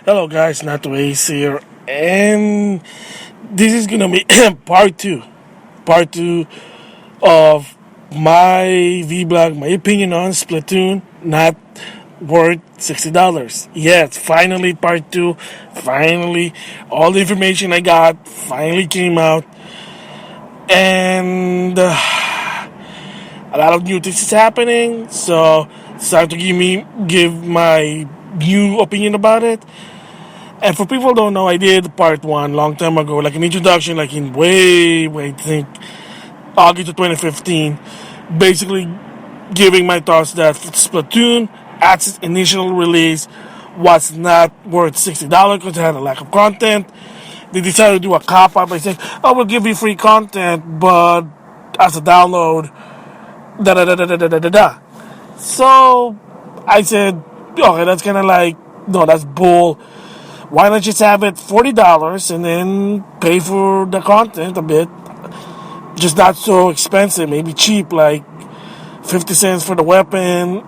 Hello guys, NautoAisDx here, and this is gonna be part two of my vlog, my opinion on Splatoon, not worth $60. Yes, finally part two, finally all the information I got finally came out, and a lot of new things is happening, so it's time to give my new opinion about it. And for people who don't know, I did part one long time ago, like an introduction, like in I think August of 2015, basically giving my thoughts that Splatoon at its initial release was not worth $60 because it had a lack of content. They decided to do a cop out by saying, "Oh, we'll give you free content, but as a download, da da da da da da da da." So I said, okay, that's kind of like, no, that's bull. Why not just have it $40 and then pay for the content a bit? Just not so expensive, maybe cheap, like 50 cents for the weapon,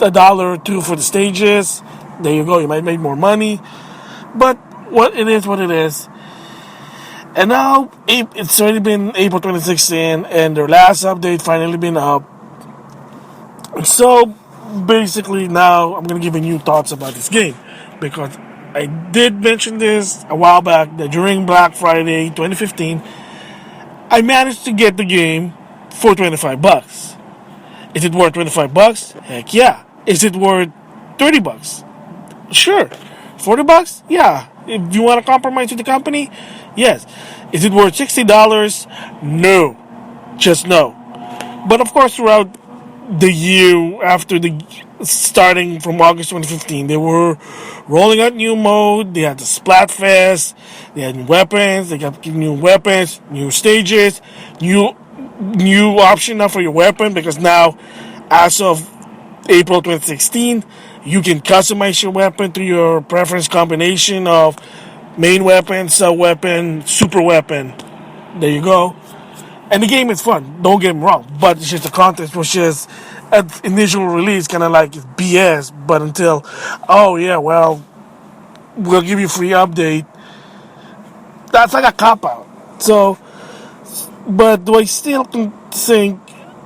a dollar or two for the stages. There you go, you might make more money. But what it is. And now it's already been April 2016, and their last update finally been up. So basically, now I'm gonna give you new thoughts about this game because I did mention this a while back that during Black Friday 2015, I managed to get the game for $25. Is it worth $25? Heck yeah. Is it worth $30? Sure. $40? Yeah. If you want to compromise with the company, yes. Is it worth $60? No. Just no. But of course, throughout the year after the starting from August 2015, they were rolling out new mode. They had the Splatfest. They had new weapons. They got new weapons, new stages, new option now for your weapon because now, as of April 2016, you can customize your weapon to your preference combination of main weapon, sub weapon, super weapon. There you go. And the game is fun, don't get me wrong, but it's just the content was just at initial release kind of like it's BS. But until, oh yeah, well, we'll give you a free update. That's like a cop out. So, but do I still think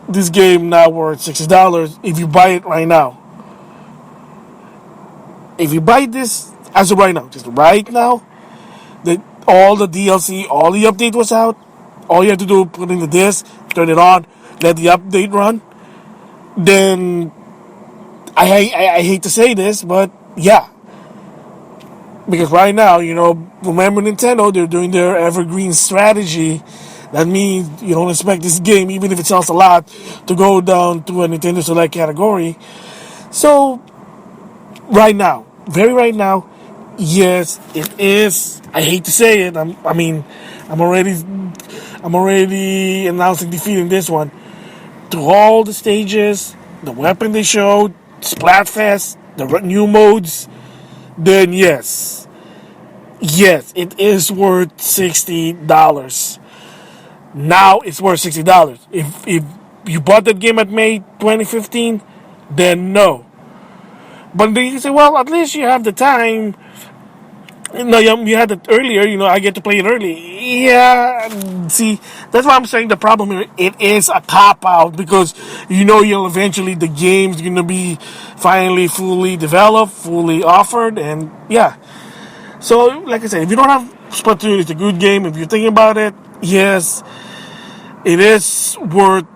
this game now worth $60 if you buy it right now? If you buy this as of right now, just right now, that all the DLC, all the update was out. All you have to do is put in the disc, turn it on, let the update run. Then I hate to say this, but yeah, because right now, remember Nintendo, they're doing their evergreen strategy. That means you don't expect this game, even if it sells a lot, to go down to a Nintendo Select category. So right now, very right now, yes, it is. I hate to say it. I'm already announcing defeat in this one. To all the stages, the weapon they showed, Splatfest, the new modes, then yes, it is worth $60. Now it's worth $60. If you bought that game at May 2015, then no. But then you can say, well, at least you have the time. No, you had it earlier. I get to play it early. Yeah, see, that's why I'm saying the problem here. It is a cop out because you'll eventually the game's gonna be finally fully developed, fully offered, and yeah. So, like I said, if you don't have Splatoon, it's a good game. If you're thinking about it, yes, it is worth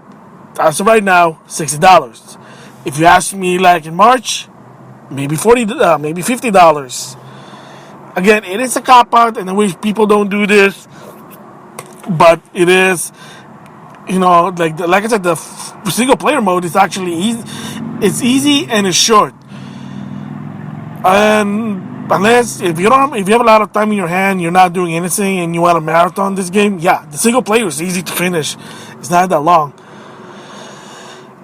as of right now $60. If you ask me, like in March, maybe maybe $50. Again, it is a cop out, and I wish people don't do this. But it is, like I said, the single player mode is actually easy. It's easy and it's short. And if you have a lot of time in your hand, you're not doing anything, and you want to marathon this game, yeah, the single player is easy to finish. It's not that long.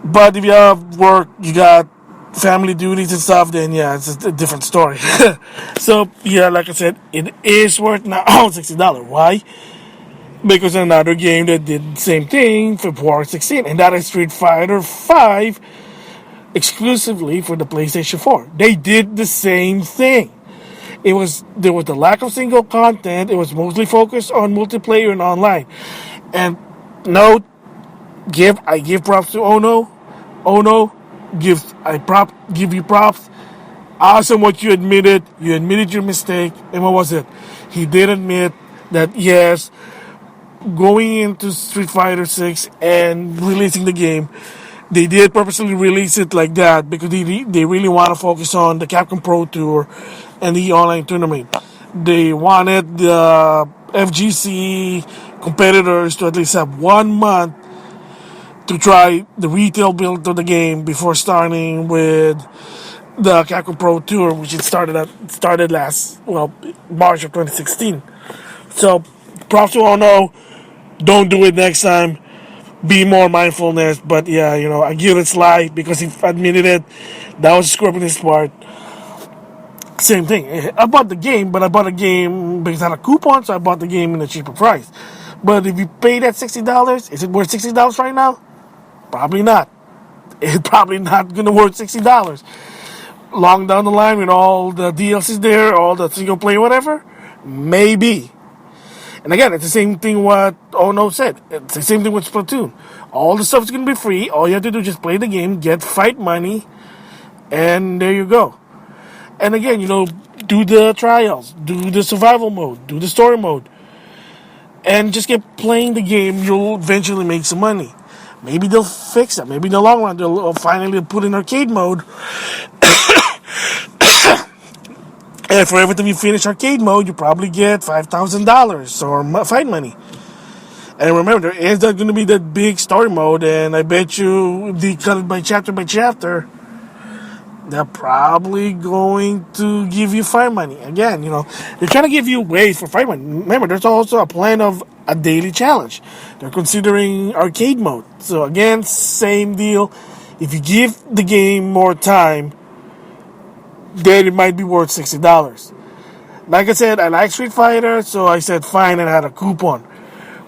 But if you have work, you got family duties and stuff, then yeah, it's a different story. So yeah, like I said, it is worth now $60. Why? Because another game that did the same thing for February 16, and that is Street Fighter 5 exclusively for the PlayStation 4. They did the same thing. there was the lack of single content. It was mostly focused on multiplayer and online. And no, I give props to Ono. Ono give you props. Awesome what you admitted. You admitted your mistake. And what was it? He did admit that yes, going into Street Fighter 6 and releasing the game, they did purposely release it like that because they really want to focus on the Capcom Pro Tour and the online tournament. They wanted the FGC competitors to at least have 1 month to try the retail build of the game before starting with the Capcom Pro Tour, which it started last March of 2016. So props to Ono. Don't do it next time. Be more mindfulness. But yeah, I give it slide because he admitted it. That was a screw up on his part. Same thing. I bought the game, but I bought a game because I had a coupon, so I bought the game in a cheaper price. But if you pay that $60, is it worth $60 right now? Probably not. It's probably not gonna worth $60. Long down the line with all the DLCs there, all the single player, whatever, maybe. And again, it's the same thing what Ono said. It's the same thing with Splatoon. All the stuff is going to be free. All you have to do is just play the game, get fight money, and there you go. And again, do the trials, do the survival mode, do the story mode, and just get playing the game. You'll eventually make some money. Maybe they'll fix that. Maybe in the long run, they'll finally put in arcade mode. And for every time you finish arcade mode, you probably get $5,000 or fight money. And remember, there is not going to be that big story mode, and I bet you if they cut it by chapter, they're probably going to give you fight money. Again, they're trying to give you ways for fight money. Remember, there's also a plan of a daily challenge. They're considering arcade mode. So again, same deal. If you give the game more time, then it might be worth $60. Like I said, I like Street Fighter, so I said fine and I had a coupon.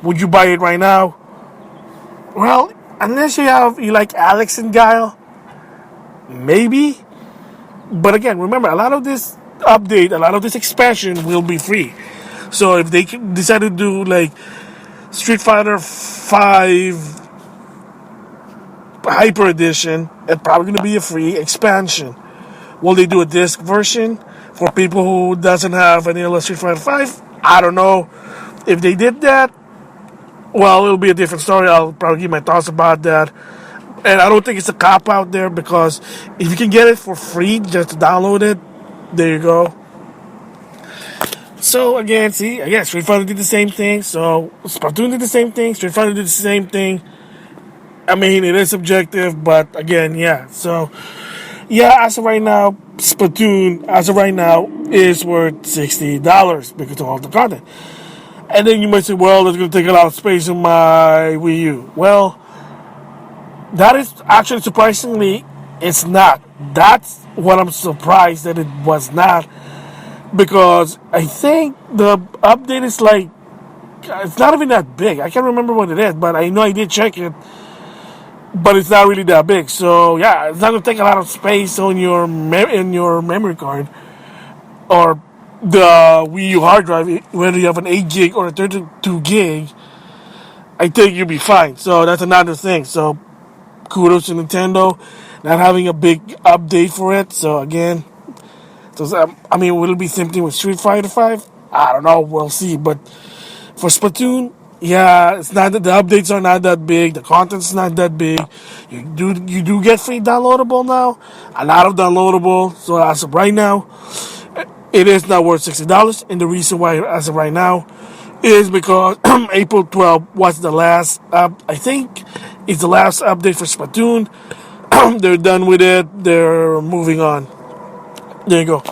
Would you buy it right now? Well, unless you like Alex and Guile, maybe. But again, remember, a lot of this update, a lot of this expansion will be free. So if they decide to do like Street Fighter 5 Hyper Edition, it's probably going to be a free expansion. Will they do a disc version for people who doesn't have vanilla Street Fighter 5? I don't know. If they did that, well, it'll be a different story. I'll probably give my thoughts about that. And I don't think it's a cop out there because if you can get it for free, just download it, there you go. So again, Street Fighter did the same thing. So Splatoon did the same thing. Street Fighter did the same thing. I mean, it is subjective, but again, yeah. So yeah, as of right now, Splatoon, is worth $60 because of all the content. And then you might say, well, it's going to take a lot of space in my Wii U. Well, that is actually surprisingly, it's not. That's what I'm surprised that it was not. Because I think the update is like, it's not even that big. I can't remember what it is, but I know I did check it. But it's not really that big. So yeah, it's not going to take a lot of space on your in your memory card. Or the Wii U hard drive, whether you have an 8 gig or a 32 gig, I think you'll be fine. So that's another thing. So kudos to Nintendo not having a big update for it. So again, will it be same thing with Street Fighter 5? I don't know. We'll see. But for Splatoon, yeah, it's not that the updates are not that big. The content's not that big. You do get free downloadable now. A lot of downloadable. So as of right now, it is not worth $60. And the reason why, as of right now, is because April 12th was the last. I think it's the last update for Splatoon. They're done with it. They're moving on. There you go.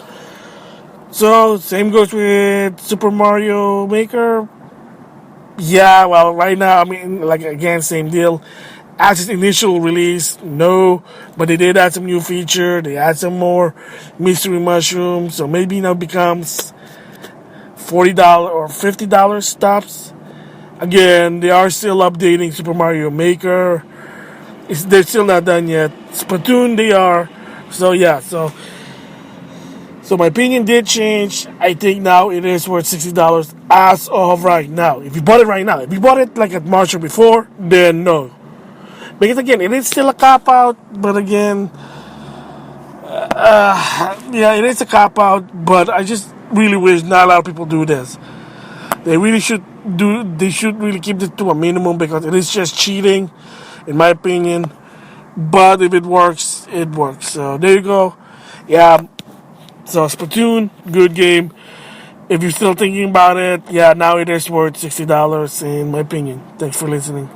So same goes with Super Mario Maker. Yeah, well, right now, again, same deal. As its initial release, no, but they did add some new feature. They add some more mystery mushrooms, so maybe now becomes $40 or $50 stops. Again, they are still updating Super Mario Maker. They're still not done yet. Splatoon, they are. So yeah, so So my opinion did change. I think now it is worth $60 as of right now. If you bought it right now, if you bought it like at March or before, then no. Because again, it is still a cop out. But again, yeah, it is a cop out. But I just really wish not a lot of people do this. They really should do. They should really keep it to a minimum because it is just cheating, in my opinion. But if it works, it works. So there you go. Yeah. So Splatoon, good game. If you're still thinking about it, yeah, now it is worth $60 in my opinion. Thanks for listening.